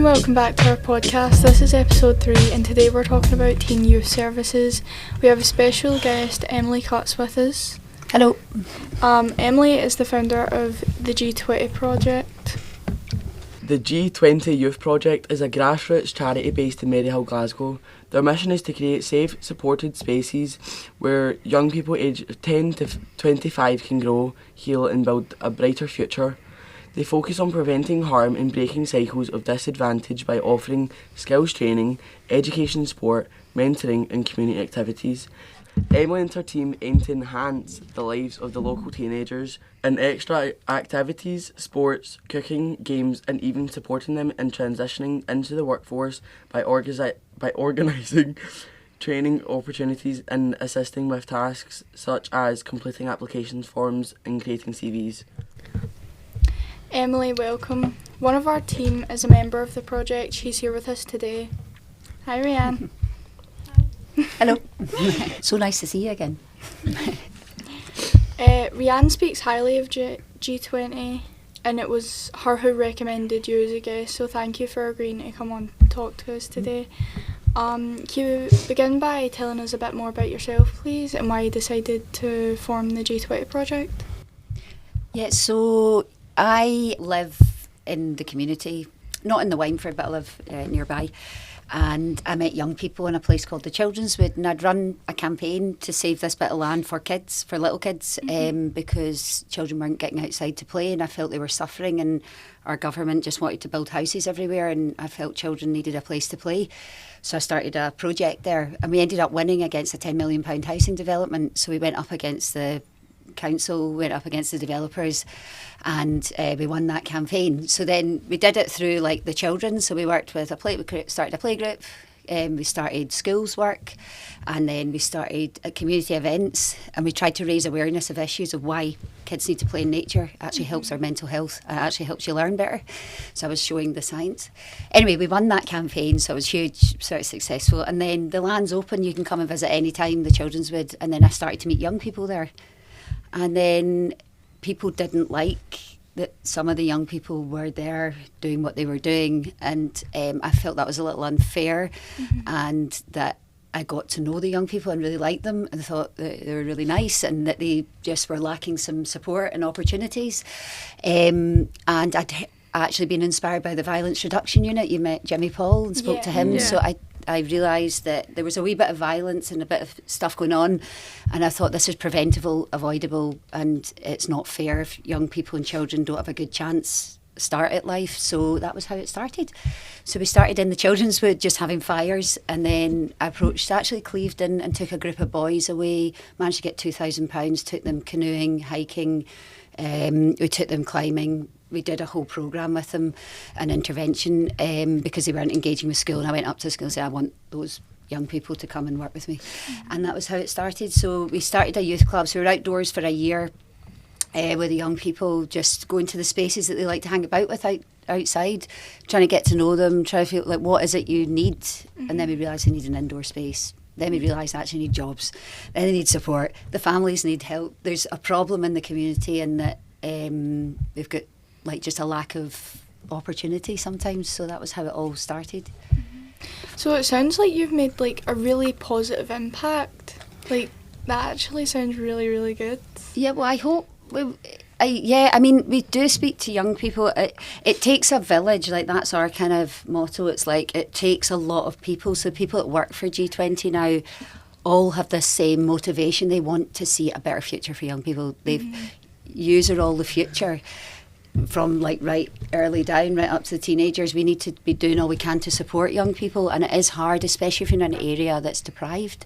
welcome back to our podcast. This is episode 3 and today we're talking about teen youth services. We have a special guest, Emily Cutts, with us. Hello. Emily is the founder of the G20 project. The G20 Youth project is a grassroots charity based in Maryhill, Glasgow. Their mission is to create safe, supported spaces where young people aged 10 to 25 can grow, heal and build a brighter future. They focus on preventing harm and breaking cycles of disadvantage by offering skills training, education support, mentoring and community activities. Emily and her team aim to enhance the lives of the local teenagers in extra activities, sports, cooking, games and even supporting them in transitioning into the workforce by organising training opportunities and assisting with tasks such as completing application forms and creating CVs. Emily, welcome. One of our team is a member of the project. She's here with us today. Hi, Rianne. Hello. So nice to see you again. Rianne speaks highly of G20 and it was her who recommended you as a guest, so thank you for agreeing to come on and talk to us today. Can you begin by telling us a bit more about yourself, please, and why you decided to form the G20 project? Yeah, so I live in the community, not in the Wynford, but I live nearby. And I met young people in a place called the Children's Wood, and I'd run a campaign to save this bit of land for kids, for little kids, because children weren't getting outside to play and I felt they were suffering and our government just wanted to build houses everywhere and I felt children needed a place to play. So I started a project there and we ended up winning against a £10 million housing development. So we went up against the council, went up against the developers and we won that campaign. So then we did it through like the children, so we worked with we started a playgroup, we started schools work and then we started community events and we tried to raise awareness of issues of why kids need to play in nature. It actually helps our mental health, it actually helps you learn better. So I was showing the science. Anyway, we won that campaign, so it was huge, sort of successful, and then the land's open, you can come and visit any time, the Children's Wood, and then I started to meet young people there. And then people didn't like that some of the young people were there doing what they were doing. And I felt that was a little unfair and that I got to know the young people and really liked them and thought that they were really nice and that they just were lacking some support and opportunities. And I'd actually been inspired by the Violence Reduction Unit. You met Jimmy Paul and spoke to him. Yeah. So I realised that there was a wee bit of violence and a bit of stuff going on and I thought this is preventable, avoidable and it's not fair if young people and children don't have a good chance start at life. So that was how it started. So we started in the Children's Wood just having fires and then I approached actually Clevedon and took a group of boys away, managed to get £2,000, took them canoeing, hiking, we took them climbing. We did a whole programme with them, an intervention, because they weren't engaging with school. And I went up to school and said, I want those young people to come and work with me. And that was how it started. So we started a youth club. So we were outdoors for a year with the young people, just going to the spaces that they like to hang about with outside, trying to get to know them, trying to feel like, what is it you need? And then we realised they need an indoor space. Then we realised they actually need jobs. Then they need support. The families need help. There's a problem in the community and that we've got like just a lack of opportunity sometimes, so that was how it all started. So it sounds like you've made like a really positive impact. Like that actually sounds really, really good. Yeah, well I hope. I mean, we do speak to young people. It takes a village, like that's our kind of motto. It's like it takes a lot of people. So people that work for G20 now all have the same motivation. They want to see a better future for young people. Yous are all the future. From like right early down right up to the teenagers, we need to be doing all we can to support young people, and it is hard, especially if you're in an area that's deprived.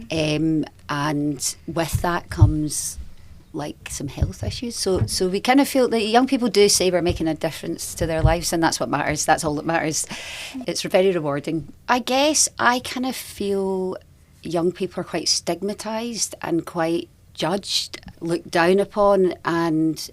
And with that comes like some health issues. So we kind of feel that young people do say we're making a difference to their lives, and that's what matters. That's all that matters. It's very rewarding. I guess I kind of feel young people are quite stigmatised and quite judged, looked down upon, and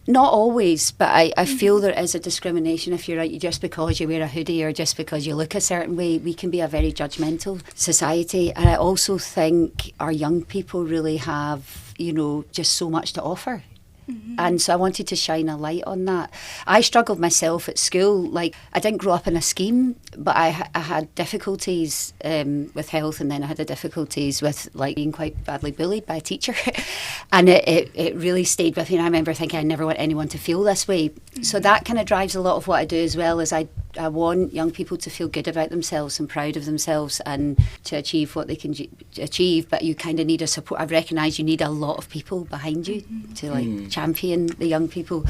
not always, but I feel there is a discrimination if you're out just because you wear a hoodie or just because you look a certain way. We can be a very judgmental society, and I also think our young people really have, just so much to offer. And so I wanted to shine a light on that. I struggled myself at school. Like, I didn't grow up in a scheme, but I had difficulties with health, and then I had the difficulties with like being quite badly bullied by a teacher. And it really stayed with me. And I remember thinking I never want anyone to feel this way. So that kind of drives a lot of what I do as well, is I want young people to feel good about themselves and proud of themselves and to achieve what they can achieve. But you kind of need a support. I've recognised you need a lot of people behind you to like champion the young people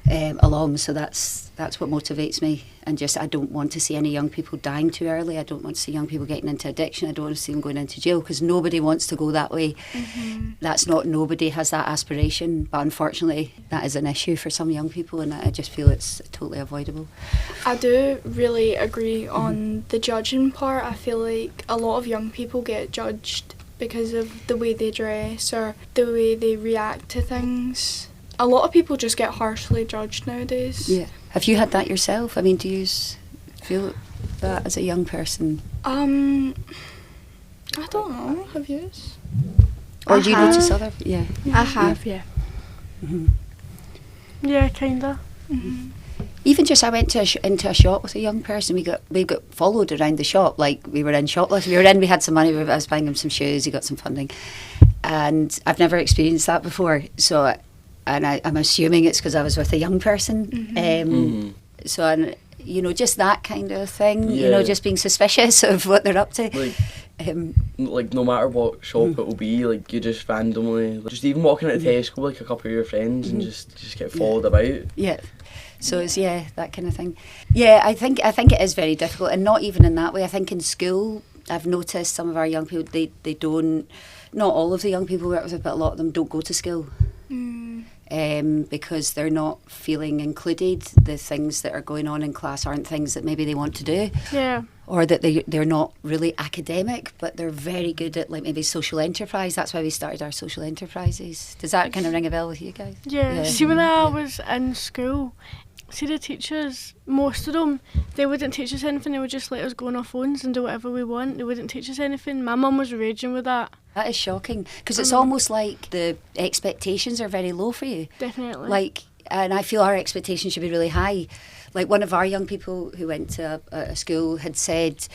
along. So that's what motivates me. And just, I don't want to see any young people dying too early. I don't want to see young people getting into addiction. I don't want to see them going into jail, because nobody wants to go that way. Nobody has that aspiration, but unfortunately that is an issue for some young people, and I just feel it's totally avoidable. I do really agree on the judging part. I feel like a lot of young people get judged because of the way they dress or the way they react to things. A lot of people just get harshly judged nowadays. Yeah. Have you had that yourself? I mean, do you feel that as a young person? I don't know. Have you? Or do you notice other? Yeah. I have, yeah. Yeah, kinda. Even just, I went into a shop with a young person. We got followed around the shop, like we were in shoplifting. We had some money. I was buying him some shoes. He got some funding, and I've never experienced that before. So. And I'm assuming it's because I was with a young person. So, and, you know, just that kind of thing, you know, just being suspicious of what they're up to. Like no matter what shop it will be, like you just randomly, just even walking out of Tesco, like a couple of your friends, and just get followed about. Yeah. So it's, that kind of thing. Yeah, I think it is very difficult, and not even in that way. I think in school, I've noticed some of our young people, they don't, not all of the young people we work with, but a lot of them don't go to school. Because they're not feeling included. The things that are going on in class aren't things that maybe they want to do. Yeah. Or that they're not really academic, but they're very good at like maybe social enterprise. That's why we started our social enterprises. Does that kind of ring a bell with you guys? Yeah. See, when I was in school, see the teachers, most of them, they wouldn't teach us anything. They would just let us go on our phones and do whatever we want. They wouldn't teach us anything. My mum was raging with that. That is shocking, because it's almost like the expectations are very low for you. Definitely. Like, and I feel our expectations should be really high. Like, one of our young people who went to a school had said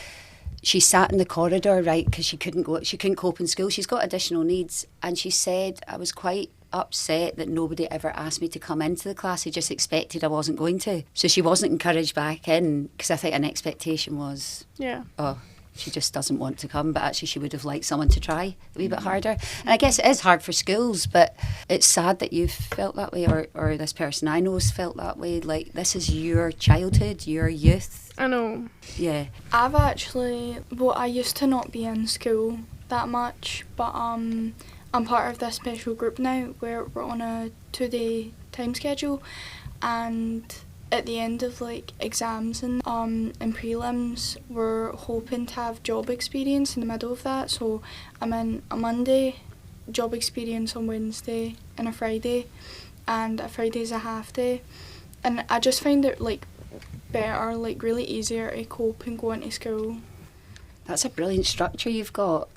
she sat in the corridor, right, because she couldn't cope in school. She's got additional needs, and she said, I was quite upset that nobody ever asked me to come into the class. They just expected I wasn't going to. So she wasn't encouraged back in, because I think an expectation was, she just doesn't want to come, but actually she would have liked someone to try a wee bit harder. And I guess it is hard for schools, but it's sad that you've felt that way, or this person I know has felt that way. Like, this is your childhood, your youth. I know. Yeah. I used to not be in school that much, but I'm part of this special group now where we're on a 2-day time schedule, and at the end of like exams and prelims, we're hoping to have job experience in the middle of that. So I'm in a Monday, job experience on Wednesday, and a Friday, and a Friday's a half day. And I just find it like better, like really easier to cope and go into school. That's a brilliant structure you've got,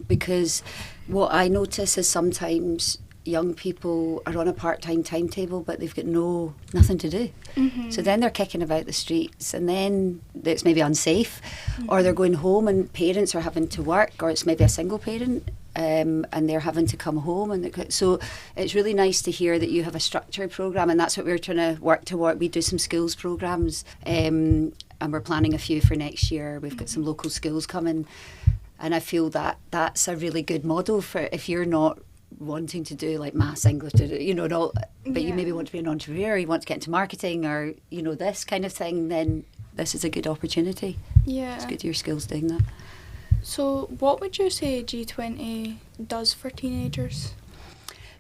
because what I notice is sometimes young people are on a part-time timetable, but they've got nothing to do. So then they're kicking about the streets, and then it's maybe unsafe, or they're going home and parents are having to work, or it's maybe a single parent, and they're having to come home. So it's really nice to hear that you have a structured programme, and that's what we're trying to work toward. We do some schools programmes, and we're planning a few for next year. We've got some local schools coming, and I feel that that's a really good model for if you're not wanting to do like maths, English, but you maybe want to be an entrepreneur, you want to get into marketing, or this kind of thing, then this is a good opportunity. Yeah, it's good your skills doing that. So what would you say G20 does for teenagers?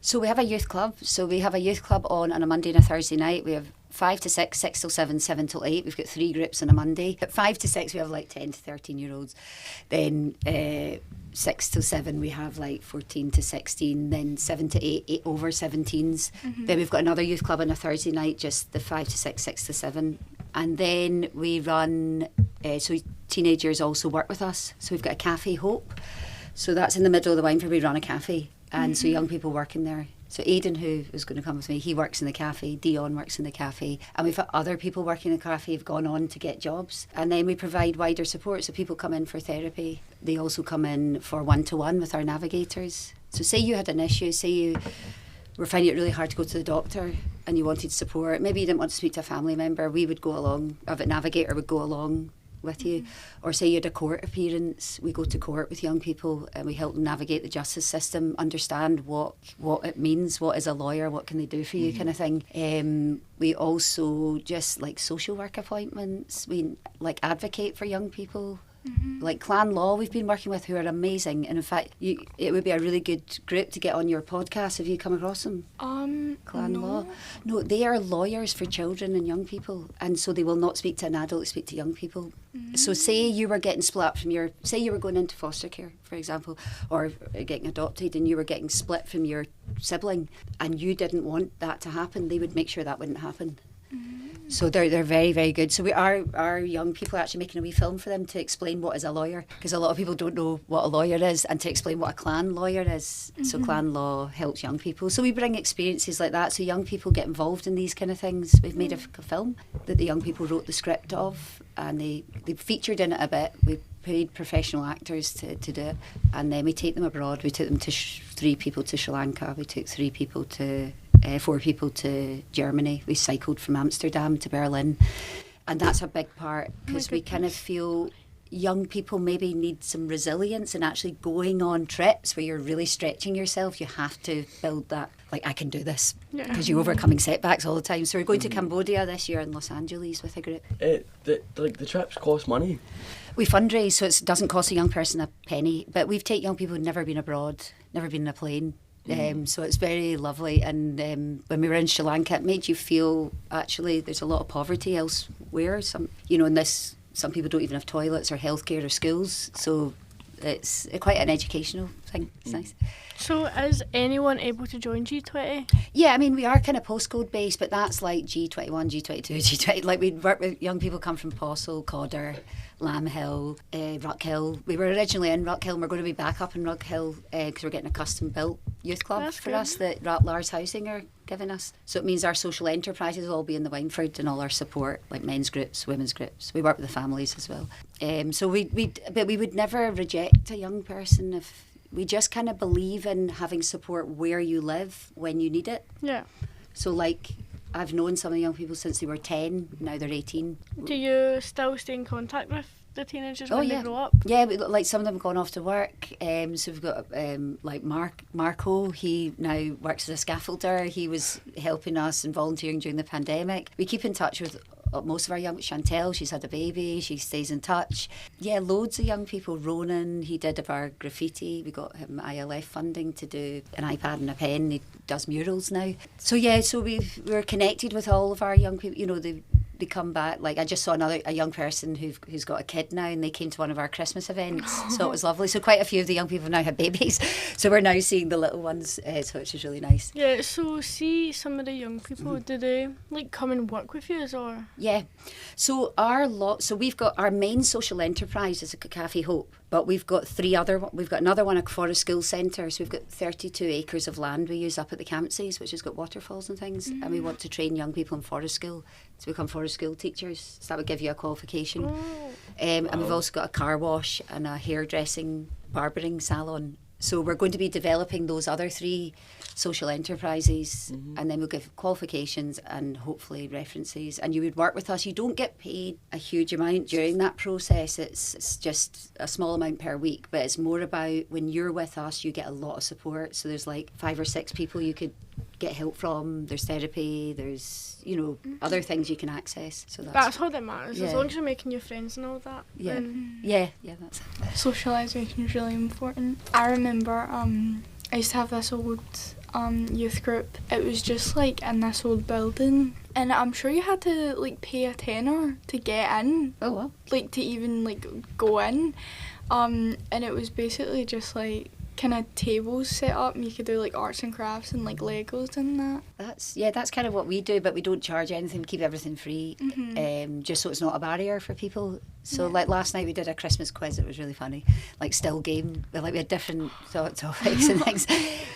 So we have a youth club. So we have a youth club on a Monday and a Thursday night. We have 5 to 6, 6 till 7, 7 till 8. We've got 3 groups on a Monday. At 5 to 6 we have like 10 to 13 year olds. Then 6 till 7 we have like 14 to 16. Then 7 to 8 over 17s. Then we've got another youth club on a Thursday night, just the 5 to 6, 6 to 7. And then we run, so teenagers also work with us. So we've got a cafe, Hope. So that's in the middle of the Wine where we run a cafe. And so young people work in there. So Aidan, who is going to come with me, he works in the cafe. Dion works in the cafe. And we've had other people working in the cafe who've gone on to get jobs. And then we provide wider support. So people come in for therapy. They also come in for one-to-one with our navigators. So say you had an issue, say you were finding it really hard to go to the doctor and you wanted support. Maybe you didn't want to speak to a family member. We would go along, a navigator would go along with you. Or say you had a court appearance, we go to court with young people and we help them navigate the justice system, understand what it means, what is a lawyer, what can they do for you, kind of thing. We also just like social work appointments, we like advocate for young people. Like Clan Law we've been working with, who are amazing, and in fact it would be a really good group to get on your podcast. Have you come across them? Clan Law? No, they are lawyers for children and young people, and so they will not speak to an adult, they speak to young people. So say you were getting split up from say you were going into foster care, for example, or getting adopted and you were getting split from your sibling and you didn't want that to happen, they would make sure that wouldn't happen. So they're very, very good. So our young people are actually making a wee film for them to explain what is a lawyer, because a lot of people don't know what a lawyer is, and to explain what a clan lawyer is. So Clan Law helps young people. So we bring experiences like that so young people get involved in these kind of things. We've made a film that the young people wrote the script of, and they featured in it a bit. We paid professional actors to do it, and then we take them abroad. We took them to 3 people to Sri Lanka. We took 3 people to 4 people to Germany. We cycled from Amsterdam to Berlin, and that's a big part because we kind of feel young people maybe need some resilience, and actually going on trips where you're really stretching yourself, you have to build that, like, I can do this, because you're overcoming setbacks all the time. So we're going to Cambodia this year and Los Angeles with a group. The trips cost money. We fundraise, so it doesn't cost a young person a penny, but we've taken young people who've never been abroad, never been in a plane. So it's very lovely, and when we were in Sri Lanka, it made you feel actually there's a lot of poverty elsewhere. Some people don't even have toilets or healthcare or schools, so it's quite an educational thing. It's nice. So is anyone able to join G20? Yeah, I mean, we are kind of postcode based, but that's like G21, G22, G20. Like, we work with young people come from Possil, Codder, Maryhill, Ruckhill. We were originally in Ruckhill, and we're going to be back up in Ruckhill because we're getting a custom built youth club That's for good. us that Lars Housing are giving us. So it means our social enterprises will all be in the Wynford, and all our support, like men's groups, women's groups. We work with the families as well. So but we would never reject a young person if we just kind of believe in having support where you live when you need it. Yeah. So like, I've known some of the young people since they were 10, now they're 18. Do you still stay in contact with the teenagers when they grow up? Yeah, like some of them have gone off to work. So we've got like Marco, he now works as a scaffolder. He was helping us and volunteering during the pandemic. We keep in touch with most of our young, Chantel, she's had a baby, she stays in touch. Yeah, loads of young people. Ronan, he did of our graffiti. We got him ILF funding to do an iPad and a pen. He does murals now. So yeah, so we're connected with all of our young people. You know, they come back. Like, I just saw a young person who's got a kid now, and they came to one of our Christmas events. So it was lovely. So quite a few of the young people now have babies. So we're now seeing the little ones, so which is really nice. Yeah, so see some of the young people, do they like come and work with you, or? Yeah. So we've got our main social enterprise is a Cafe Hope, but we've got we've got another one, a Forest School Centre. So we've got 32 acres of land we use up at the Campsies, which has got waterfalls and things, and we want to train young people in forest school to become forest school teachers. So that would give you a qualification. And we've also got a car wash and a hairdressing, barbering salon. So we're going to be developing those other 3 social enterprises, and then we'll give qualifications and hopefully references. And you would work with us. You don't get paid a huge amount during that process. It's just a small amount per week, but it's more about when you're with us, you get a lot of support. So there's like 5 or 6 people you could get help from. There's therapy, there's, other things you can access. So that's all that matters. As long as you're making new friends and all that. Yeah, that's it. Socialisation is really important. I remember I used to have this old youth group. It was just like in this old building, and I'm sure you had to like pay a tenner to get in. Oh wow. Like to even like go in, and it was basically just like kind of tables set up and you could do like arts and crafts and like Legos and that. That's kind of what we do, but we don't charge anything, we keep everything free, just so it's not a barrier for people. So like last night we did a Christmas quiz. It was really funny, like still game, like we had different topics and things,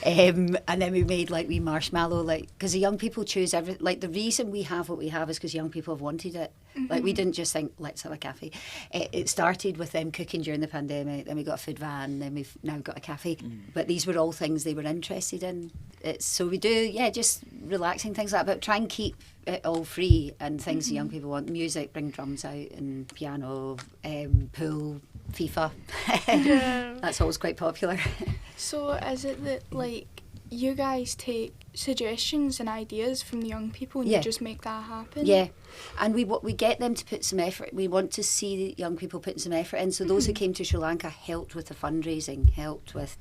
and then we made like wee marshmallow, like because the young people choose like the reason we have what we have is because young people have wanted it. Like we didn't just think let's have a cafe. It started with them cooking during the pandemic, then we got a food van, then we've now got a cafe. But these were all things they were interested in. So we do just relaxing things like that, but try and keep it all free and things the young people want. Music, bring drums out, and piano, pool, FIFA. That's always quite popular. So is it that like you guys take suggestions and ideas from the young people and you just make that happen? Yeah, and we get them to put some effort. We want to see the young people putting some effort in. So those who came to Sri Lanka helped with the fundraising,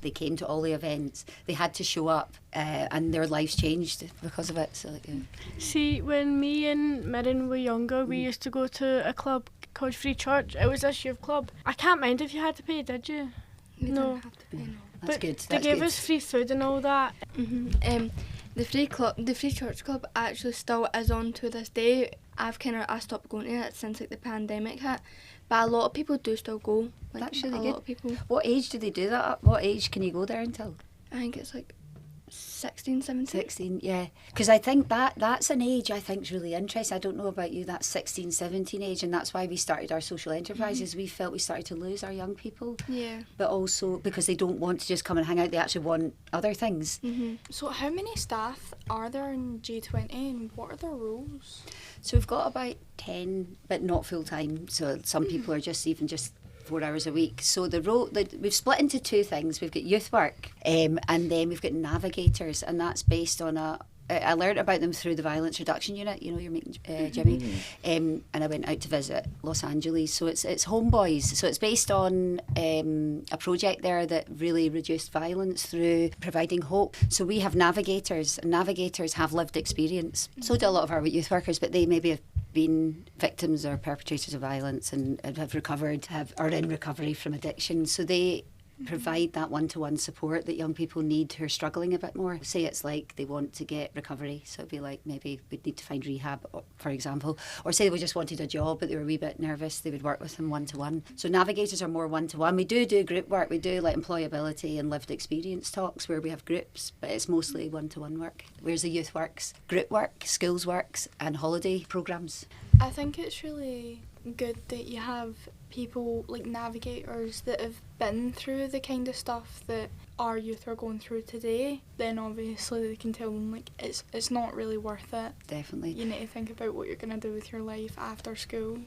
they came to all the events. They had to show up, and their lives changed because of it. So See, when me and Mirrin were younger, we used to go to a club called Free Church. It was this youth club. I can't mind if you had to pay, did you? We No. didn't have to pay, no. That's But good. they gave us free food and all that. The Free Church Club actually still is on to this day. I stopped going to it since like the pandemic hit, but a lot of people do still go. Like, That's really a good. lot of people. What age do they do that at? What age can you go there until? I think it's like 16, 17. 16, yeah. Because I think that's an age I think is really interesting. I don't know about you, that 16, 17 age, and that's why we started our social enterprises. We felt we started to lose our young people. Yeah. But also because they don't want to just come and hang out, they actually want other things. So how many staff are there in G20 and what are their roles? So we've got about 10, but not full time. So some people are just 4 hours a week. So we've split into two things. We've got youth work, and then we've got navigators, and that's based on I learned about them through the Violence Reduction Unit. You know, you're meeting Jimmy, and I went out to visit Los Angeles. So it's homeboys. So it's based on a project there that really reduced violence through providing hope. So we have navigators, and navigators have lived experience. So do a lot of our youth workers, but they maybe have been victims or perpetrators of violence and have recovered, are in recovery from addiction. So they provide that one-to-one support that young people need who are struggling a bit more. Say it's like they want to get recovery, so it'd be like maybe we'd need to find rehab, for example, or say they just wanted a job but they were a wee bit nervous, they would work with them one-to-one. So navigators are more one-to-one. We do group work, we do like employability and lived experience talks where we have groups, but it's mostly one-to-one work. Whereas the youth works, group work, schools works and holiday programmes. I think it's really good that you have people like navigators that have been through the kind of stuff that our youth are going through today. Then obviously they can tell them like it's not really worth it. Definitely. You need to think about what you're going to do with your life after school.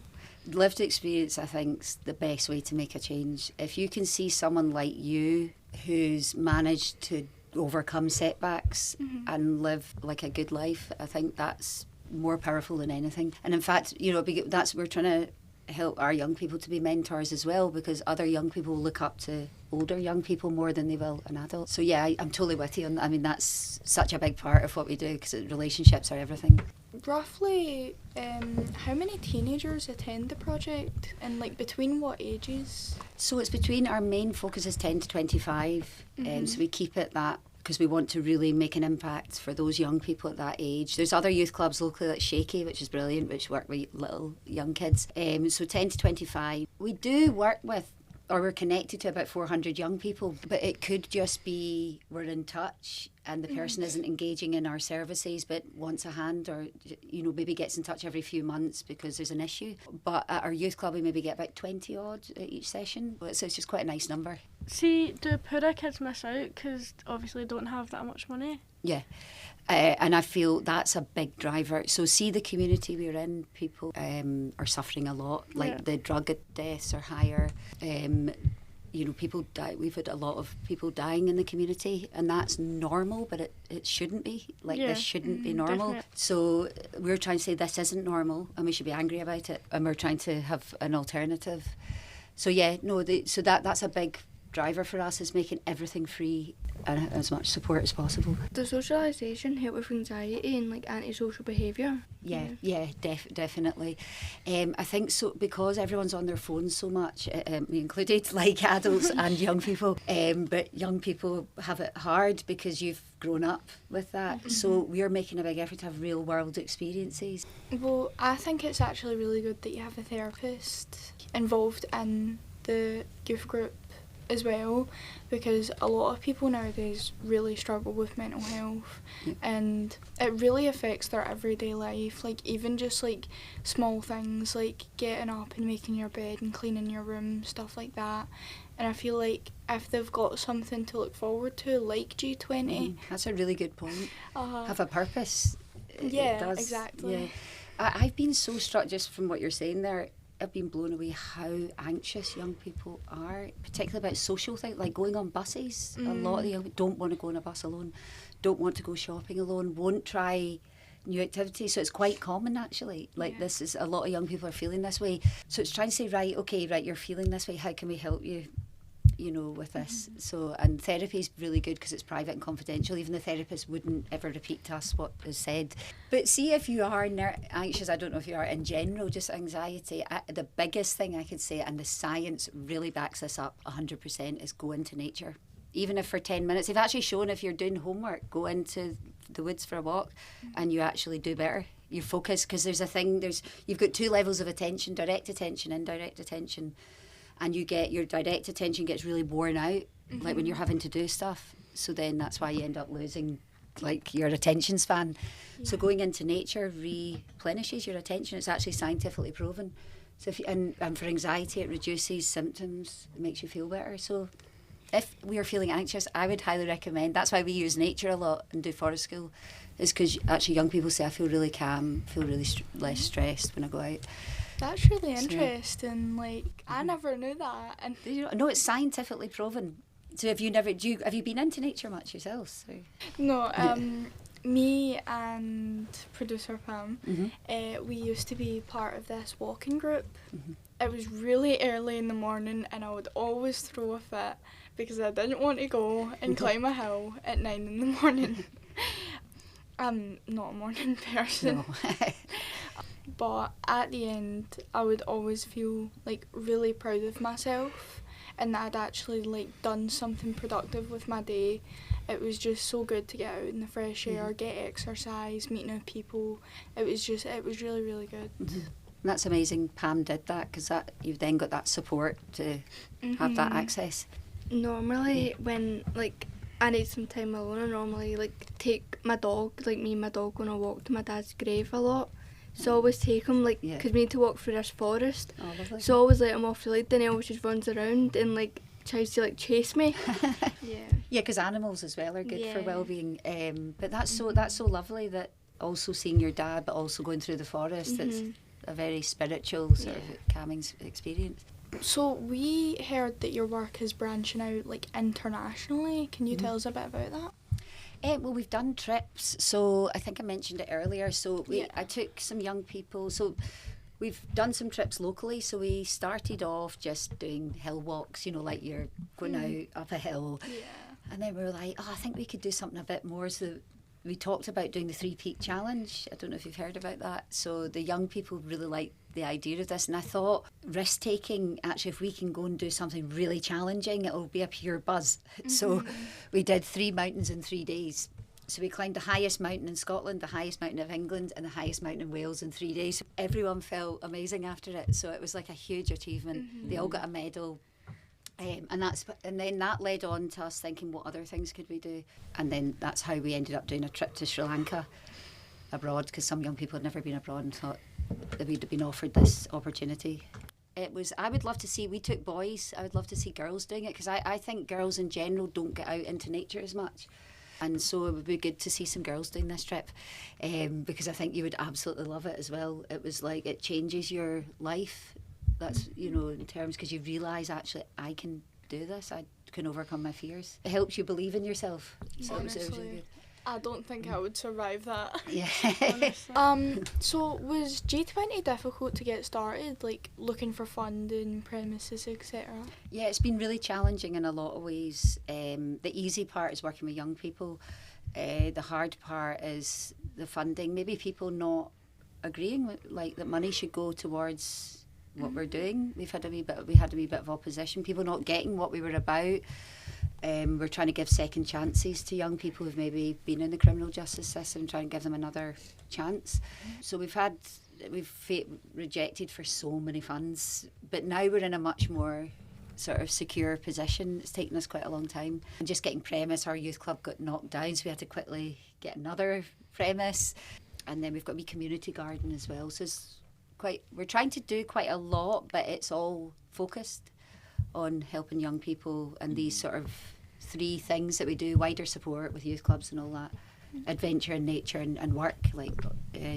Lived experience, I think, is the best way to make a change. If you can see someone like you who's managed to overcome setbacks and live like a good life, I think that's more powerful than anything. And in fact, you know, we're trying to help our young people to be mentors as well, because other young people will look up to older young people more than they will an adult. So yeah, I'm totally with you on that. I mean, that's such a big part of what we do because relationships are everything. Roughly, how many teenagers attend the project and like between what ages? So it's between, our main focus is 10 to 25, so we keep it that because we want to really make an impact for those young people at that age. There's other youth clubs locally like Shaky, which is brilliant, which work with little young kids. So 10 to 25. We do work with, or we're connected to about 400 young people, but it could just be we're in touch and the person isn't engaging in our services but wants a hand, or you know, maybe gets in touch every few months because there's an issue. But at our youth club we maybe get about 20 odd at each session, so it's just quite a nice number. See, do poorer kids miss out because obviously don't have that much money? Yeah. And I feel that's a big driver. So see the community we're in, people are suffering a lot. Like the drug deaths are higher. You know, people die. We've had a lot of people dying in the community, and that's normal, but it shouldn't be. Like this shouldn't be normal. Definitely. So we're trying to say this isn't normal, and we should be angry about it, and we're trying to have an alternative. So yeah, no, so that's a big driver for us is making everything free and as much support as possible. Does socialisation help with anxiety and like antisocial behaviour? Yeah, definitely. I think so, because everyone's on their phones so much, me included, like adults and young people. But young people have it hard because you've grown up with that. So we're making a big effort to have real world experiences. Well, I think it's actually really good that you have a therapist involved in the youth group as well, because a lot of people nowadays really struggle with mental health, and it really affects their everyday life, like even just like small things like getting up and making your bed and cleaning your room, stuff like that. And I feel like if they've got something to look forward to like G20, That's a really good point. Have a purpose. It yeah, does. exactly. Yeah. I've been so struck just from what you're saying there. I've been blown away how anxious young people are, particularly about social things, like going on buses. A lot of the young people don't want to go on a bus alone, don't want to go shopping alone, won't try new activities. So it's quite common actually. Like this is, a lot of young people are feeling this way. So it's trying to say, right, you're feeling this way, how can we help you? With this. So, and therapy is really good because it's private and confidential. Even the therapist wouldn't ever repeat to us what is said. But see, if you are anxious, I don't know if you are in general, just anxiety, the biggest thing I could say, and the science really backs this up 100%, is go into nature. Even if for 10 minutes, they've actually shown if you're doing homework, go into the woods for a walk and you actually do better. You focus, because you've got 2 levels of attention, direct attention, indirect attention. And you get, your direct attention gets really worn out, like when you're having to do stuff. So then that's why you end up losing like your attention span. So going into nature replenishes your attention. It's actually scientifically proven. So if you, and for anxiety, it reduces symptoms, it makes you feel better. So if we are feeling anxious, I would highly recommend, that's why we use nature a lot and do forest school, is because actually young people say, I feel really calm, feel really less stressed when I go out. That's really interesting. Like, I never knew that. And No, it's scientifically proven. So have you been into nature much yourself? So? No, me and producer Pam, we used to be part of this walking group. It was really early in the morning and I would always throw a fit because I didn't want to go and climb a hill at 9 in the morning. I'm not a morning person. No. But at the end, I would always feel like really proud of myself and that I'd actually like done something productive with my day. It was just so good to get out in the fresh air, get exercise, meet new people. It was really, really good. That's amazing Pam did that, because you've then got that support to have that access. Normally when like I need some time alone, I normally like take my dog, like me and my dog, on a walk to my dad's grave a lot. So I always take him, like, because we need to walk through this forest. Oh, lovely. So I always let him off the lead, and he always just runs around and like tries to like chase me. Yeah, because animals as well are good for well-being. But that's so lovely that also seeing your dad, but also going through the forest. It's a very spiritual sort of calming experience. So we heard that your work is branching out like internationally. Can you tell us a bit about that? Well, we've done trips, so I think I mentioned it earlier. So I took some young people, so we've done some trips locally. So we started off just doing hill walks, like you're going out up a hill. Yeah. And then we were like, I think we could do something a bit more. So we talked about doing the 3 Peak Challenge. I don't know if you've heard about that. So the young people really liked the idea of this, and I thought risk-taking, actually, if we can go and do something really challenging, it'll be a pure buzz. So we did 3 mountains in 3 days. So we climbed the highest mountain in Scotland, the highest mountain of England, and the hight mountain in Wales in 3 days. Everyone felt amazing after it, so it was like a huge achievement. They all got a medal. And then that led on to us thinking, what other things could we do? And then that's how we ended up doing a trip to Sri Lanka abroad, because some young people had never been abroad and thought that we'd been offered this opportunity. I would love to see, we took boys, I would love to see girls doing it, because I think girls in general don't get out into nature as much. And so it would be good to see some girls doing this trip, because I think you would absolutely love it as well. It was like, it changes your life. That's, in terms, because you realise, actually, I can do this. I can overcome my fears. It helps you believe in yourself. So it was really good. I don't think I would survive that. Yeah. So was G20 difficult to get started, like looking for funding, premises, etc.? Yeah, it's been really challenging in a lot of ways. The easy part is working with young people. The hard part is the funding. Maybe people not agreeing with, like, that money should go towards what we're doing. We had a wee bit of opposition. People not getting what we were about. We're trying to give second chances to young people who've maybe been in the criminal justice system, trying to give them another chance. So we've rejected for so many funds, but now we're in a much more sort of secure position. It's taken us quite a long time. And just getting premise, our youth club got knocked down, so we had to quickly get another premise. And then we've got a wee community garden as well. So we're trying to do quite a lot, but it's all focused on helping young people and these sort of 3 things that we do: wider support with youth clubs and all that, adventure and nature, and work, like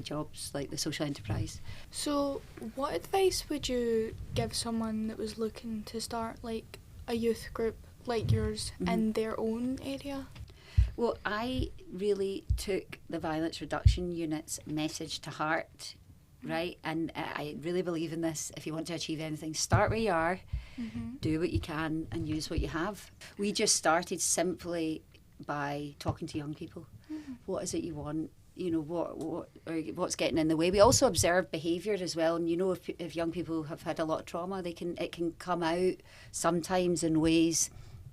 jobs like the social enterprise. So what advice would you give someone that was looking to start like a youth group like yours in their own area? Well, I really took the Violence Reduction Unit's message to heart, right? And I really believe in this. If you want to achieve anything, start where you are, do what you can, and use what you have. We just started simply by talking to young people. What is it you want? You know, what's getting in the way? We also observe behaviour as well, and you know, if young people have had a lot of trauma, it can come out sometimes in ways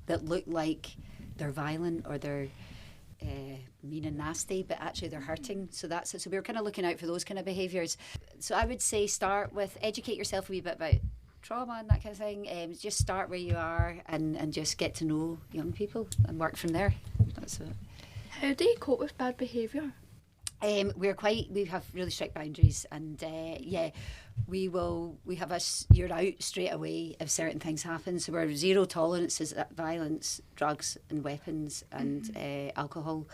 that look like they're violent or they're mean and nasty, but actually they're hurting. So that's it. So we were kind of looking out for those kind of behaviours. So I would say start with educate yourself a wee bit about trauma and that kind of thing. Just start where you are and just get to know young people and work from there. That's it. How do you cope with bad behaviour? We have really strict boundaries, and we have you're out straight away if certain things happen. So we're zero tolerances at violence, drugs and weapons and alcohol.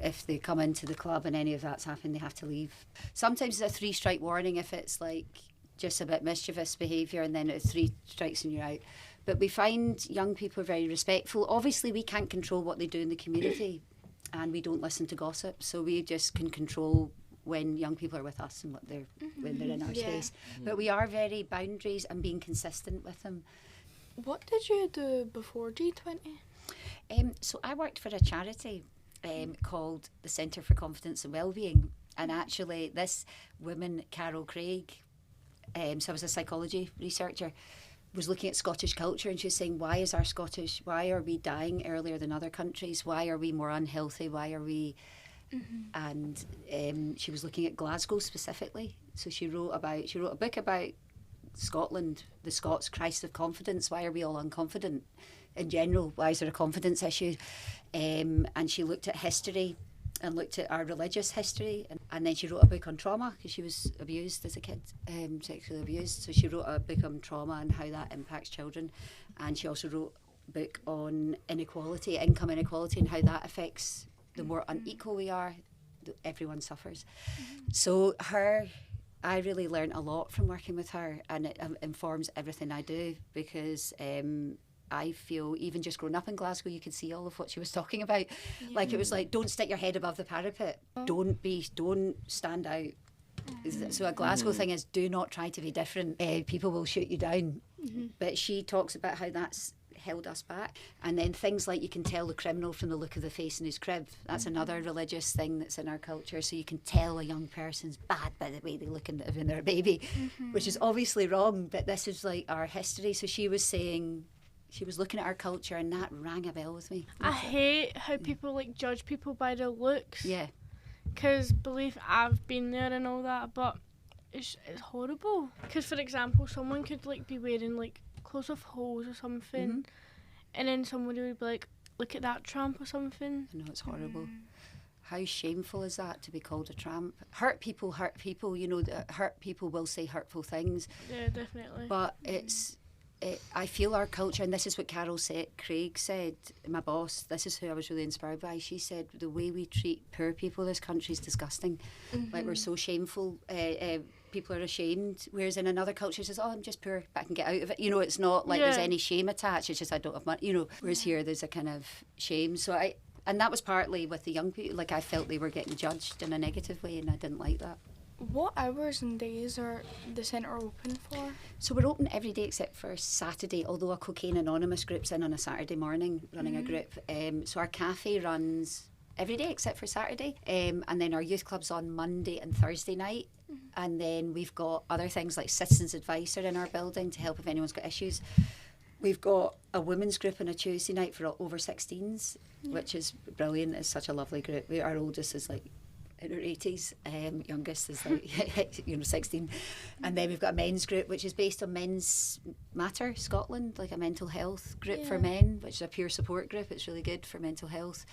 If they come into the club and any of that's happened, they have to leave. Sometimes it's a 3-strike warning if it's like just a bit mischievous behaviour, and then it's 3 strikes and you're out. But we find young people are very respectful. Obviously we can't control what they do in the community, and we don't listen to gossip, so we just can control when young people are with us and when they're in our space. But we are very boundaries and being consistent with them. What did you do before G20? So I worked for a charity called the Centre for Confidence and Wellbeing, and actually this woman, Carol Craig, so I was a psychology researcher, was looking at Scottish culture, and she was saying, why are we dying earlier than other countries? Why are we more unhealthy? Why are we... And she was looking at Glasgow specifically. So she wrote a book about Scotland, the Scots' crisis of confidence. Why are we all unconfident in general? Why is there a confidence issue? And she looked at history and looked at our religious history, and then she wrote a book on trauma because she was abused as a kid, sexually abused. So she wrote a book on trauma and how that impacts children, and she also wrote a book on inequality, income inequality, and how that affects the more unequal we are, everyone suffers. So I really learned a lot from working with her, and it informs everything I do, because I feel even just growing up in Glasgow, you could see all of what she was talking about. Like, it was like, don't stick your head above the parapet. Don't stand out. So a Glasgow thing is, do not try to be different. People will shoot you down. But she talks about how that's held us back. And then things like, you can tell the criminal from the look of the face in his crib. That's another religious thing that's in our culture. So you can tell a young person's bad by the way they look when they're a baby, which is obviously wrong, but this is like our history. So she was saying, she was looking at our culture, and that rang a bell with me. I hate how people like judge people by their looks. Yeah. Because believe I've been there and all that, but it's horrible. Because for example, someone could like be wearing like clothes with holes or something, and then somebody would be like, look at that tramp or something. I know, it's horrible. How shameful is that, to be called a tramp? Hurt people, you know, hurt people will say hurtful things. Yeah, definitely. But I feel our culture, and this is what Craig said, my boss, this is who I was really inspired by. She said, the way we treat poor people in this country is disgusting. Like, we're so shameful. People are ashamed, whereas in another culture it says, oh, I'm just poor, but I can get out of it. You know, it's not like there's any shame attached, it's just I don't have money, you know. Whereas here there's a kind of shame. So And that was partly with the young people. Like, I felt they were getting judged in a negative way, and I didn't like that. What hours and days are the centre open for? So we're open every day except for Saturday, although a Cocaine Anonymous group's in on a Saturday morning running a group. So our cafe runs every day except for Saturday. And then our youth club's on Monday and Thursday night. And then we've got other things like citizens advice are in our building to help if anyone's got issues. We've got a women's group on a Tuesday night for over 16s, which is brilliant. It's such a lovely group. Our oldest is like in her 80s, youngest is like 16, and then we've got a men's group which is based on Men's Matter Scotland, like a mental health group for men, which is a peer support group. It's really good for mental health.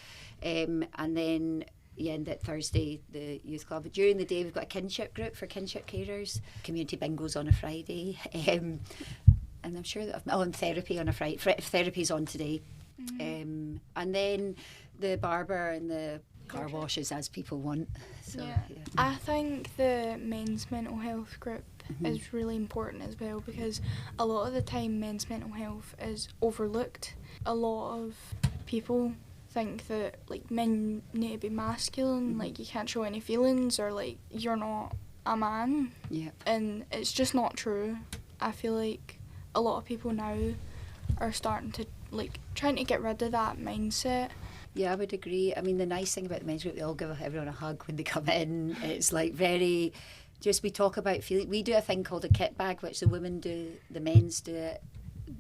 And then and that Thursday the youth club. But during the day we've got a kinship group for kinship carers. Community bingo's on a Friday, and I'm sure that and therapy on a Friday. Therapy's on today, and then the barber and the car washes as people want. So, I think the men's mental health group is really important as well, because a lot of the time men's mental health is overlooked. A lot of people think that like men need to be masculine, like you can't show any feelings, or like you're not a man. And it's just not true. I feel like a lot of people now are starting to like trying to get rid of that mindset. Yeah, I would agree. I mean, the nice thing about the men's group, they all give everyone a hug when they come in. It's like very, just we talk about feeling. We do a thing called a kit bag, which the women do, the men's do it.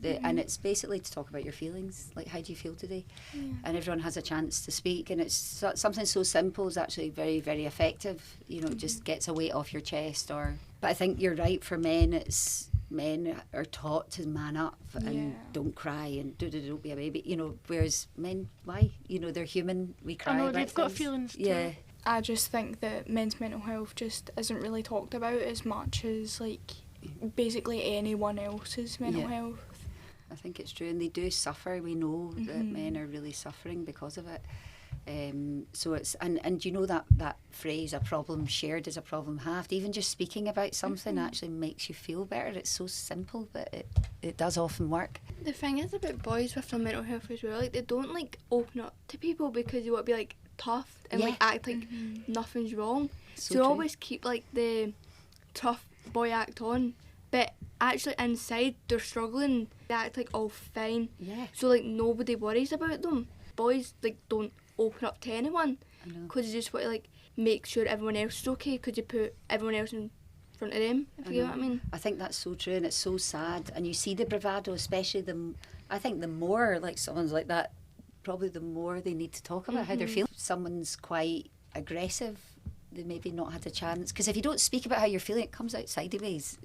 And it's basically to talk about your feelings, like how do you feel today? And everyone has a chance to speak, and it's something so simple is actually very, very effective. You know, it just gets a weight off your chest. But I think you're right, for men, it's men are taught to man up and don't cry and don't be a baby, you know, whereas men, why? You know, they're human, we cry. I know, about they've got things. feelings too. Yeah. I just think that men's mental health just isn't really talked about as much as like basically anyone else's mental health. I think it's true, and they do suffer. We know that men are really suffering because of it. So it's and you know that phrase, a problem shared is a problem halved. Even just speaking about something actually makes you feel better. It's so simple, but it does often work. The thing is about boys with their mental health as well, like they don't like open up to people because they want to be like tough and like act like nothing's wrong. So they always keep like the tough boy act on, but actually inside they're struggling. They act like all fine. So like nobody worries about them. Boys like don't open up to anyone because you just want to like make sure everyone else is okay because you put everyone else in front of them, if you get what I mean. I think that's so true, and it's so sad, and you see the bravado, especially I think the more like someone's like that, probably the more they need to talk about how they're feeling. Someone's quite aggressive, they maybe not had a chance, because if you don't speak about how you're feeling, it comes out sideways.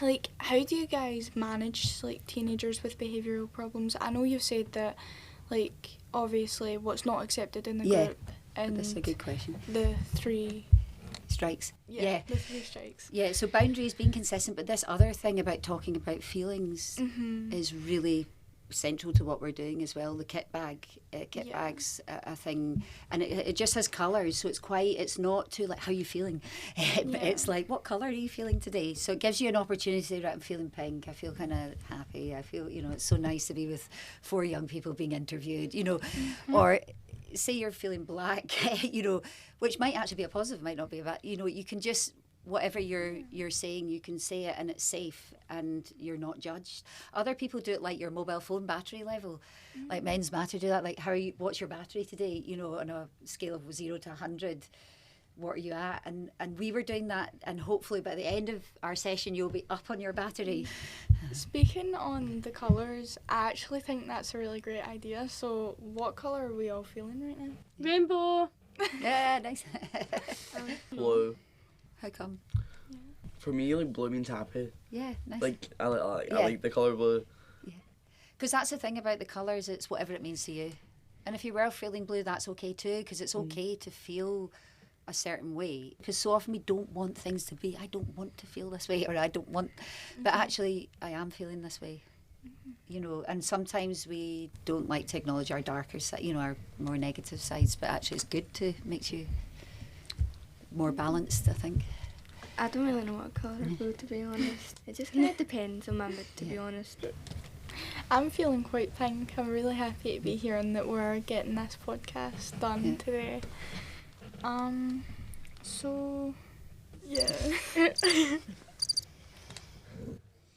Like, how do you guys manage like teenagers with behavioural problems? I know you've said that like obviously what's not accepted in the group, and that's a good question. The 3 strikes. The 3 strikes. Yeah, so boundaries, being consistent, but this other thing about talking about feelings is really central to what we're doing as well. The kit bag's a thing, and it just has colours, so it's not too like how you feeling, but it's like what colour are you feeling today, so it gives you an opportunity to say, right, I'm feeling pink, I feel kind of happy, I feel, you know, it's so nice to be with 4 young people being interviewed, you know, or say you're feeling black, you know, which might actually be a positive, might not be a bad, you know, you can just whatever you're saying, you can say it and it's safe and you're not judged. Other people do it like your mobile phone battery level, like Men's Matter do that, like what's your battery today, you know, on a scale of 0 to 100, what are you at? And we were doing that, and hopefully by the end of our session you'll be up on your battery. Speaking on the colours, I actually think that's a really great idea. So what colour are we all feeling right now? Rainbow. Yeah, nice. Blue. How come? Yeah. For me, like blue means happy. Yeah, nice. Like I like the colour blue. Yeah, because that's the thing about the colours. It's whatever it means to you. And if you were feeling blue, that's okay too. Because it's okay to feel a certain way. Because so often we don't want things to be. I don't want to feel this way, or I don't want. But actually, I am feeling this way. You know, and sometimes we don't like to acknowledge our darker side. You know, our more negative sides. But actually, it's good to makes you more balanced, I think. I don't really know what colour blue, to be honest. It just kind of depends on my mood, to be honest. I'm feeling quite pink. I'm really happy to be here and that we're getting this podcast done today. So, yeah.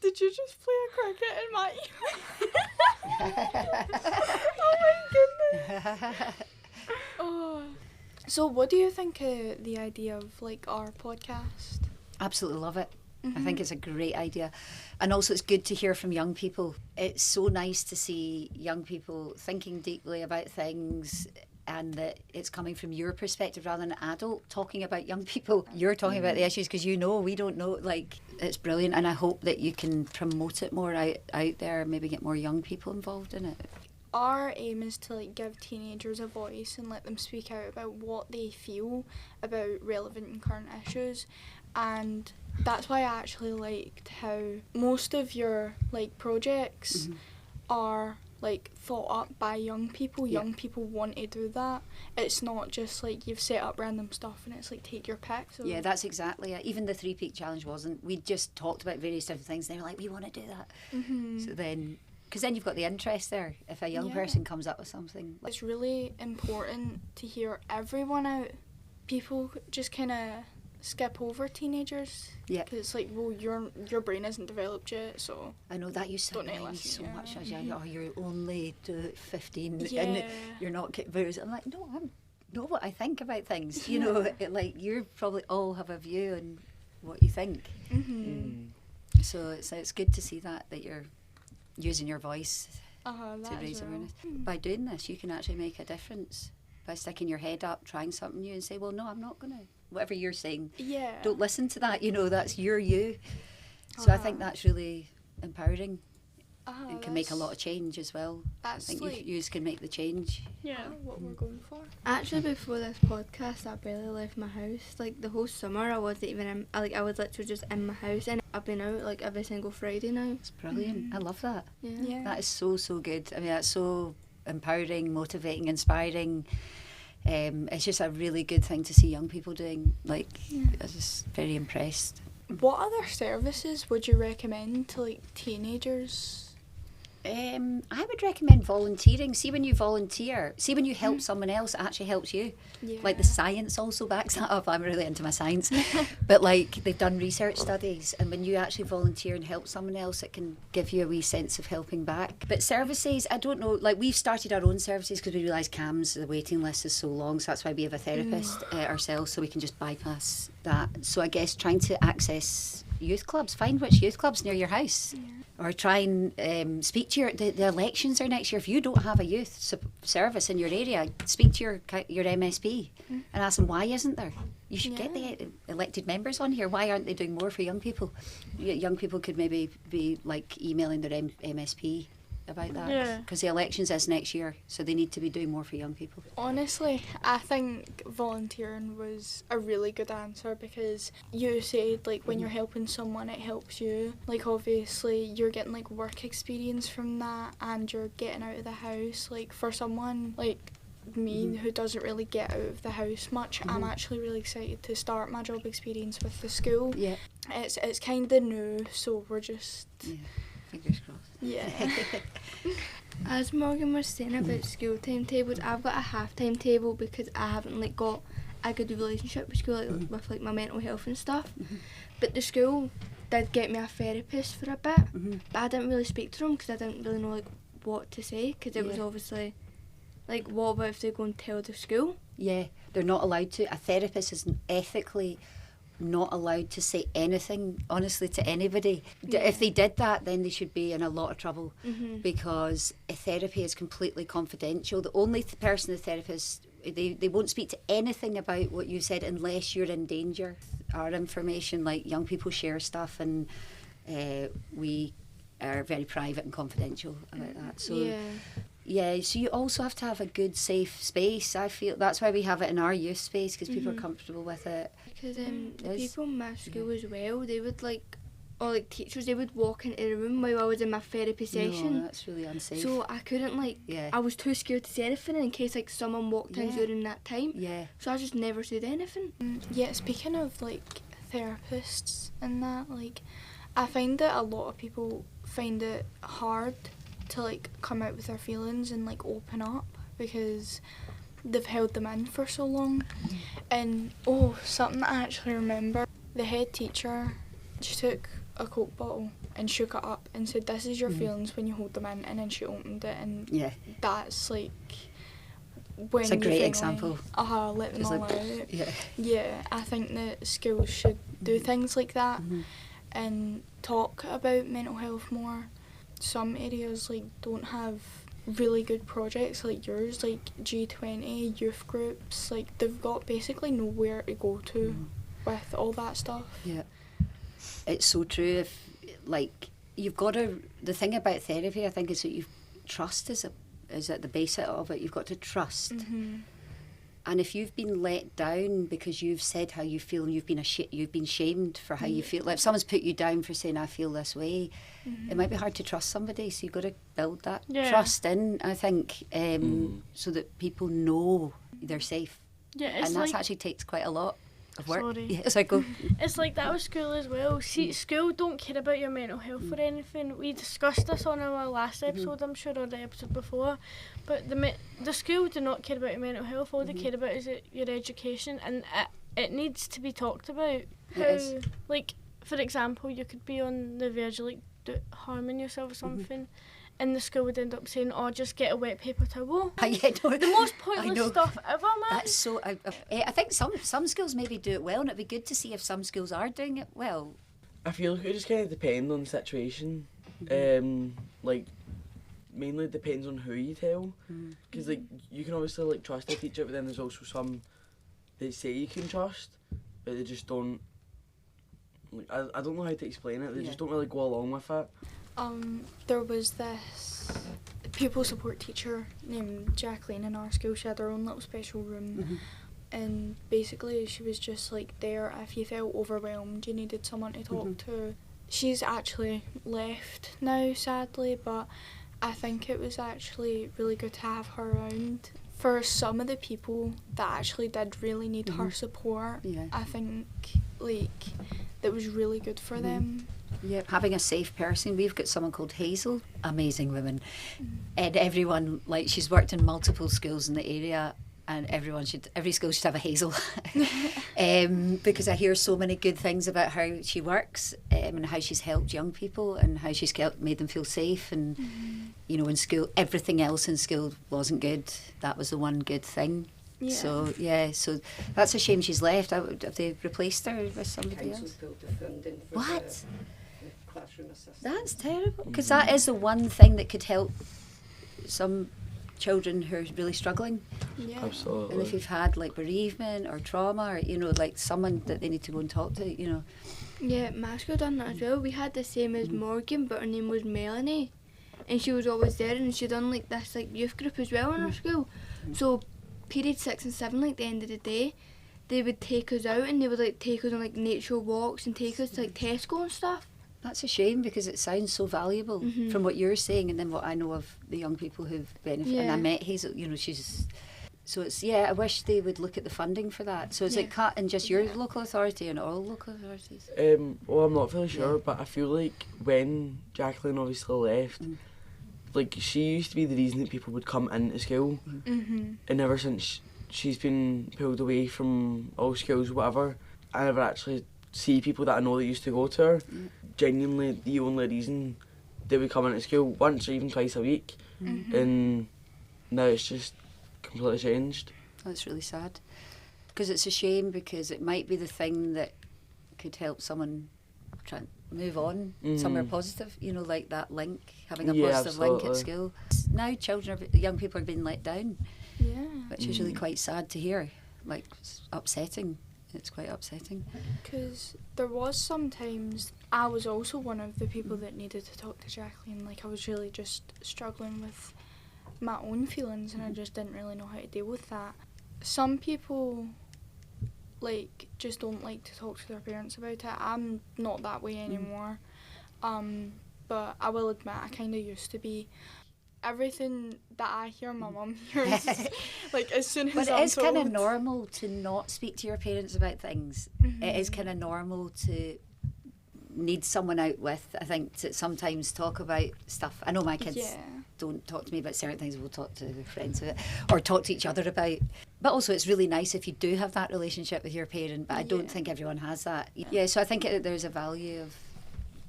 Did you just play a cricket in my ear? Oh my goodness. Oh. So what do you think of the idea of like our podcast? Absolutely love it. I think it's a great idea. And also it's good to hear from young people. It's so nice to see young people thinking deeply about things and that it's coming from your perspective rather than an adult talking about young people. You're talking about the issues because you know, we don't know. Like, it's brilliant, and I hope that you can promote it more out there, maybe get more young people involved in it. Our aim is to like give teenagers a voice and let them speak out about what they feel about relevant and current issues, and that's why I actually liked how most of your like projects are like thought up by young people. Young people want to do that. It's not just like you've set up random stuff and it's like take your pick. So Yeah, that's exactly it. Even the 3 Peak Challenge wasn't. We just talked about various different things and they were like, we want to do that. So then, because then you've got the interest there. If a young person comes up with something. It's really important to hear everyone out. People just kind of skip over teenagers. Yeah. Because it's like, well, your brain isn't developed yet, so... I know that used to Don't annoy me listen, so yeah. much. I was young, you're only 15 Yeah. and you're not getting views. I'm like, no, I know what I think about things. You know, like you probably all have a view on what you think. So it's good to see that you're using your voice to raise awareness. By doing this, you can actually make a difference. By sticking your head up, trying something new and say, well, no, I'm not going to. Whatever you're saying, don't listen to that. You know, that's you. So I think that's really empowering. It can make a lot of change as well. I think like you can make the change. Yeah. What we're going for. Actually, before this podcast, I barely left my house. Like the whole summer, I wasn't even in. I was literally just in my house, and I've been out like every single Friday now. It's brilliant. I love that. Yeah. That is so good. I mean, that's so empowering, motivating, inspiring. It's just a really good thing to see young people doing. Like, I'm just very impressed. What other services would you recommend to like teenagers? I would recommend volunteering. See, when you volunteer, see when you help someone else, it actually helps you. Yeah. Like the science also backs that up. I'm really into my science. But like they've done research studies, and when you actually volunteer and help someone else, it can give you a wee sense of helping back. But services, I don't know, like we've started our own services because we realise CAMS, the waiting list is so long, so that's why we have a therapist ourselves, so we can just bypass that. So I guess trying to access youth clubs, find which youth club's near your house. Or try and speak to the elections are next year. If you don't have a youth service in your area, speak to your MSP and ask them, why isn't there? You should get the elected members on here. Why aren't they doing more for young people? Young people could maybe be like emailing their MSP about that, because the elections is next year, so they need to be doing more for young people. Honestly, I think volunteering was a really good answer, because you said like when you're helping someone it helps you. Like obviously you're getting like work experience from that, and you're getting out of the house. Like for someone like me who doesn't really get out of the house much, I'm actually really excited to start my job experience with the school. It's kind of new, so we're just fingers crossed. As Morgan was saying about school timetables, I've got a half timetable because I haven't like got a good relationship with school, like, with like my mental health and stuff. But the school did get me a therapist for a bit, but I didn't really speak to them because I didn't really know like what to say, because it was obviously like, what about if they go and tell the school? Yeah, they're not allowed to. A therapist is ethically not allowed to say anything, honestly, to anybody. If they did that, then they should be in a lot of trouble, because therapy is completely confidential. The only person the therapist, they won't speak to anything about what you said unless you're in danger. Our information, like young people share stuff, and we are very private and confidential about that. So so you also have to have a good, safe space. I feel that's why we have it in our youth space, because people are comfortable with it. Because the people in my school as well, they would like, or like teachers, they would walk into the room while I was in my therapy session. No, that's really unsafe. So I couldn't like, I was too scared to say anything in case like someone walked in during that time. So I just never said anything. Speaking of like therapists and that, like I find that a lot of people find it hard to like come out with their feelings and like open up because they've held them in for so long. And something I actually remember, the head teacher, she took a Coke bottle and shook it up and said, "This is your feelings when you hold them in," and then she opened it, and that's like when it's a you great finally, example. let them all out. Yeah. I think that schools should do things like that and talk about mental health more. Some areas like don't have really good projects like yours, like G20 youth groups, like they've got basically nowhere to go to with all that stuff. Yeah, it's so true. If like you've got to, the thing about therapy, I think, is that trust is at the base of it. You've got to trust. And if you've been let down because you've said how you feel and you've been shamed for how you feel, like if someone's put you down for saying I feel this way, it might be hard to trust somebody. So you've got to build that trust in, I think, so that people know they're safe. Yeah, and that actually takes quite a lot of work. Sorry. Yeah, so I go. It's like that with school as well. See, school don't care about your mental health or anything. We discussed this on our last episode, I'm sure, or the episode before. But the school do not care about your mental health. All they care about is your education, and it needs to be talked about. How, like, for example, you could be on the verge of like harming yourself or something. And the school would end up saying, "Oh, just get a wet paper towel." The most pointless stuff ever, man. That's so. I think some schools maybe do it well, and it'd be good to see if some schools are doing it well. I feel like it just kind of depends on the situation. Like, mainly depends on who you tell. Because like you can obviously like trust a teacher, but then there's also some that say you can trust, but they just don't. Like, I don't know how to explain it. They just don't really go along with it. There was this pupil support teacher named Jacqueline in our school. She had her own little special room, and basically she was just like there if you felt overwhelmed, you needed someone to talk to. She's actually left now, sadly, but I think it was actually really good to have her around. For some of the people that actually did really need her support, I think like that was really good for them. Yeah, having a safe person. We've got someone called Hazel, amazing woman, and everyone, like, she's worked in multiple schools in the area, and every school should have a Hazel, because I hear so many good things about how she works, and how she's helped young people, and how she's made them feel safe, and you know, in school, everything else in school wasn't good. That was the one good thing. So that's a shame she's left. Have they replaced her with somebody else? What? That's terrible, because that is the one thing that could help some children who are really struggling. Yeah, absolutely. And if you've had like bereavement or trauma, or you know, like someone that they need to go and talk to, you know. Yeah, my school done that as well. We had the same as Morgan, but her name was Melanie, and she was always there, and she done like this like youth group as well in our school. So period 6 and 7, like the end of the day, they would take us out, and they would like take us on like nature walks and take us to like Tesco and stuff. That's a shame, because it sounds so valuable from what you're saying, and then what I know of the young people who've benefited. And I met Hazel, you know, so it's, I wish they would look at the funding for that. So is it cut in just your local authority and all local authorities? Well, I'm not really sure, but I feel like when Jacqueline obviously left, like, she used to be the reason that people would come into school, and ever since she's been pulled away from all schools, whatever, I never actually see people that I know that used to go to her. Genuinely, the only reason they would come into school once or even twice a week, and now it's just completely changed. That's really sad, because it's a shame, because it might be the thing that could help someone try and move on somewhere positive, you know, like that link, having a positive link at school. Now young people are being let down, which is really quite sad to hear. Like, it's upsetting. It's quite upsetting. Because there was sometimes, I was also one of the people that needed to talk to Jacqueline. Like, I was really just struggling with my own feelings, and I just didn't really know how to deal with that. Some people, like, just don't like to talk to their parents about it. I'm not that way anymore. But I will admit, I kind of used to be. Everything that I hear my mum hears, like, as soon as but I'm it is told. kind of normal to not speak to your parents about things. It is kind of normal to need someone out with, I think, to sometimes talk about stuff. I know my kids don't talk to me about certain things, we'll talk to their friends about, or talk to each other about. But also it's really nice if you do have that relationship with your parent, but I don't think everyone has that. Yeah, so I think there's a value of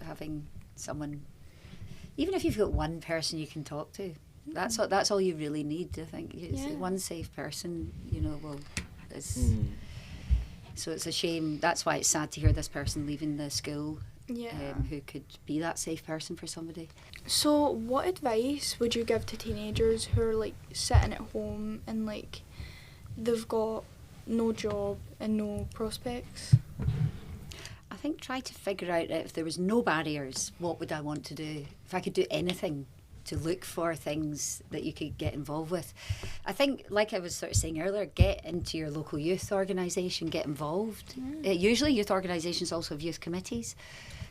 having someone, even if you've got one person you can talk to, that's all you really need, I think. It's one safe person, you know, so it's a shame. That's why it's sad to hear this person leaving the school who could be that safe person for somebody. So what advice would you give to teenagers who are like sitting at home and like they've got no job and no prospects? I think try to figure out if there was no barriers, what would I want to do? If I could do anything, to look for things that you could get involved with. I think, like I was sort of saying earlier, get into your local youth organisation, get involved. Usually youth organisations also have youth committees,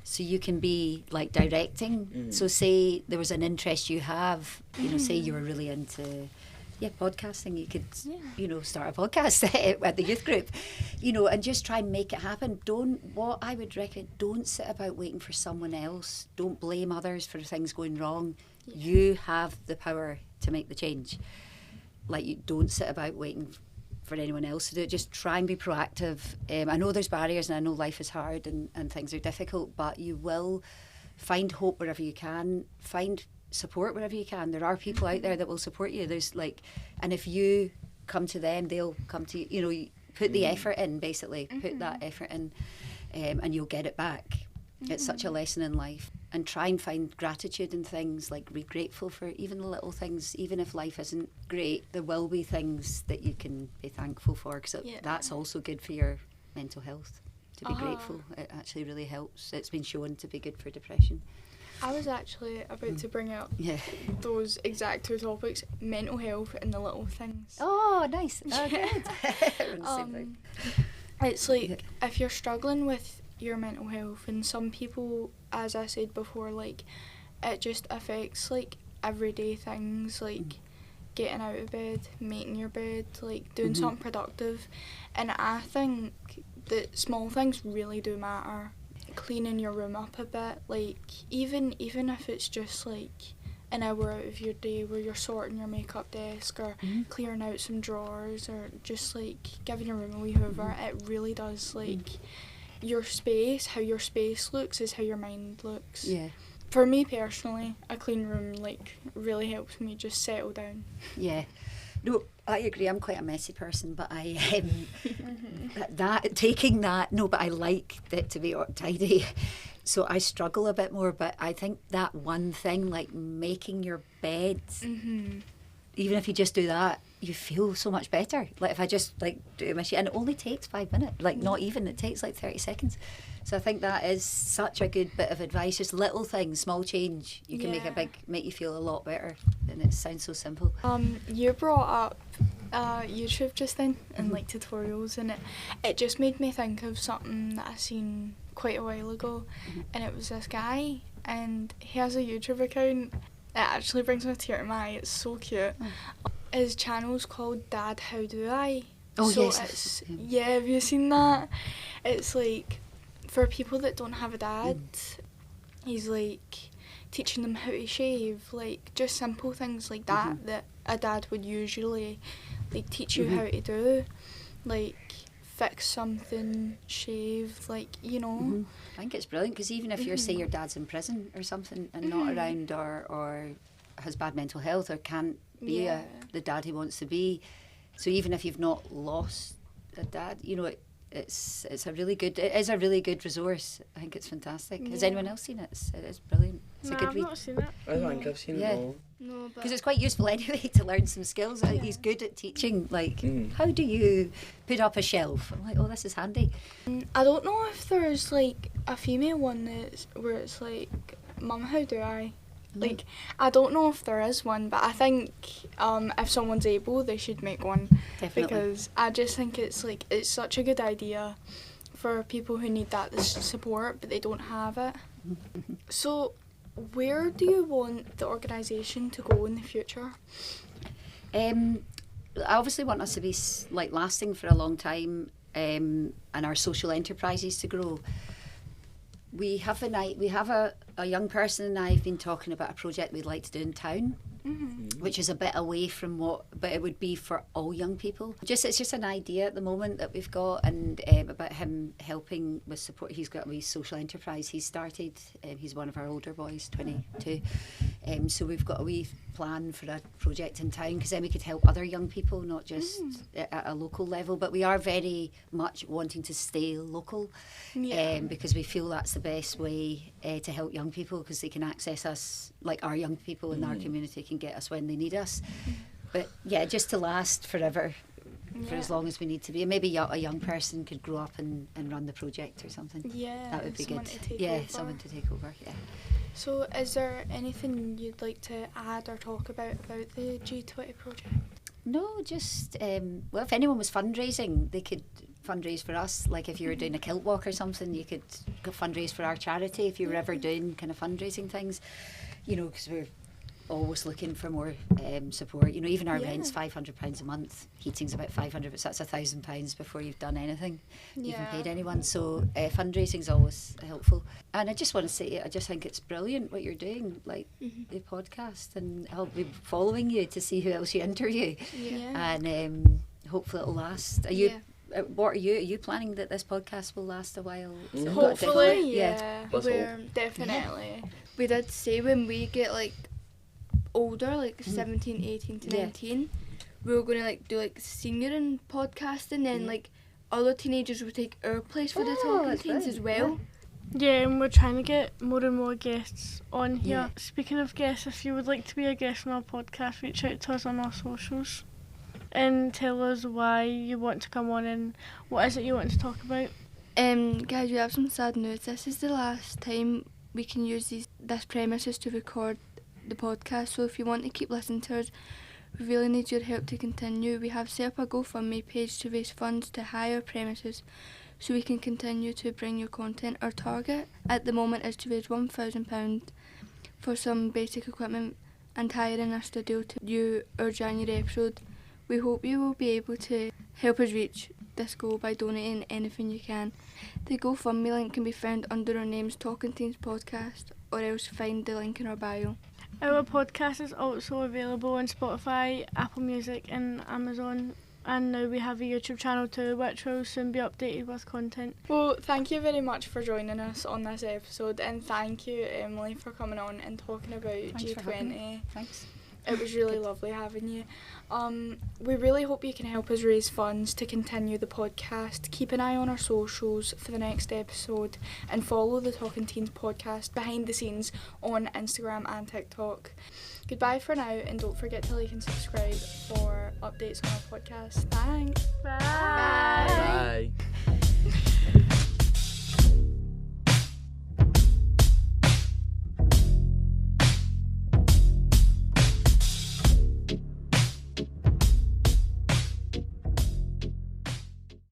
so you can be like directing. So say there was an interest you have, you know, say you were really into podcasting, you could you know, start a podcast at the youth group, you know, and just try and make it happen. What I would recommend, don't sit about waiting for someone else, don't blame others for things going wrong. You have the power to make the change. Like, you don't sit about waiting for anyone else to do it. Just try and be proactive. I know there's barriers and I know life is hard and things are difficult, but you will find hope wherever you can, find support wherever you can. There are people out there that will support you. There's like, and if you come to them, they'll come to you. You know, you put the effort in, basically. Put that effort in, and you'll get it back. It's such a lesson in life. And try and find gratitude in things, like be grateful for even the little things. Even if life isn't great, there will be things that you can be thankful for, because that's also good for your mental health. To be grateful, it actually really helps. It's been shown to be good for depression. I was actually about to bring up those exact two topics, mental health and the little things. Oh, nice. Oh, good. It's like, if you're struggling with your mental health, and some people, as I said before, like, it just affects like everyday things, like getting out of bed, making your bed, like doing something productive. And I think that small things really do matter. Cleaning your room up a bit, like even if it's just like an hour out of your day where you're sorting your makeup desk, or clearing out some drawers, or just like giving your room a wee hoover, it really does, like, your space, how your space looks is how your mind looks. Yeah. For me personally, a clean room like really helps me just settle down. Yeah. No, I agree. I'm quite a messy person, but I but I like it to be tidy. So I struggle a bit more, but I think that one thing, like making your bed, even if you just do that, you feel so much better. Like if I just like do my shit, and it only takes 5 minutes, like not even, it takes like 30 seconds. So I think that is such a good bit of advice. Just little things, small change, you can make you feel a lot better. And it sounds so simple. You brought up YouTube just then, and like tutorials, and it just made me think of something that I seen quite a while ago, and it was this guy, and he has a YouTube account. It actually brings me a tear to my eye. It's so cute. His channel's called Dad How Do I? Oh, so yes. Have you seen that? It's like, for people that don't have a dad, he's like teaching them how to shave, like just simple things like that a dad would usually like teach you how to do, like fix something, shave, like, you know. I think it's brilliant, because even if you're, say your dad's in prison or something and not around, or has bad mental health, or can't be the dad he wants to be, so even if you've not lost a dad, you know, it is a really good resource. I think it's fantastic. Has anyone else seen it? It is brilliant. It's a good I've not seen it. I don't think I've seen it all. No, because it's quite useful anyway to learn some skills. I think he's good at teaching, like how do you put up a shelf? I'm like, oh, this is handy. I don't know if there's like a female one where it's like, Mum, how do I? Like, I don't know if there is one, but I think if someone's able, they should make one. Definitely. Because I just think it's like, it's such a good idea for people who need that support, but they don't have it. So, where do you want the organisation to go in the future? I obviously want us to be like lasting for a long time, and our social enterprises to grow. we have a young person and I have been talking about a project we'd like to do in town. Which is a bit away from but it would be for all young people. It's just an idea at the moment that we've got, and about him helping with support. He's got a wee social enterprise he's started. He's one of our older boys, 22. So we've got a wee plan for a project in town, because then we could help other young people, not just at a local level. But we are very much wanting to stay local, because we feel that's the best way to help young people, because they can access us, like our young people in our community can get us when they need us. But yeah, just to last forever, for as long as we need to be. And maybe a young person could grow up and run the project or something. Yeah, that would be good. Someone to take over. Yeah. So is there anything you'd like to add or talk about the G20 project? No, just well, if anyone was fundraising, they could fundraise for us. Like if you were doing a kilt walk or something, you could go fundraise for our charity. If you were ever doing kind of fundraising things, because we're always looking for more support. Even our rent's £500 a month. Heating's about 500, so that's £1,000 before you've done anything, even paid anyone. So fundraising's always helpful. And I just want to say, I just think it's brilliant what you're doing, like the podcast, and I'll be following you to see who else you interview. And hopefully it'll last. What are you planning that this podcast will last a while? Hopefully, We're definitely. We did say when we get older, 17, 18 to 19, we were going to do senior in podcasting, and other teenagers would take our place for the talking teens as well. Yeah, and we're trying to get more and more guests on here. Yeah. Speaking of guests, if you would like to be a guest on our podcast, reach out to us on our socials and tell us why you want to come on and what is it you want to talk about. Guys, we have some sad news. This is the last time we can use this premises to record the podcast, so if you want to keep listening to us, we really need your help to continue. We have set up a GoFundMe page to raise funds to hire premises so we can continue to bring you content. Our target at the moment is to raise £1,000 for some basic equipment and hiring a studio to do our January episode. We hope you will be able to help us reach this goal by donating anything you can. The GoFundMe link can be found under our names, Talking Teens Podcast, or else find the link in our bio. Our podcast is also available on Spotify, Apple Music and Amazon, and now we have a YouTube channel too, which will soon be updated with content. Well, thank you very much for joining us on this episode, and thank you, Emily, for coming on and talking about G20. Thanks. It was really lovely having you. We really hope you can help us raise funds to continue the podcast. Keep an eye on our socials for the next episode, and follow the Talking Teens podcast behind the scenes on Instagram and TikTok. Goodbye for now, and don't forget to like and subscribe for updates on our podcast. Thanks. Bye.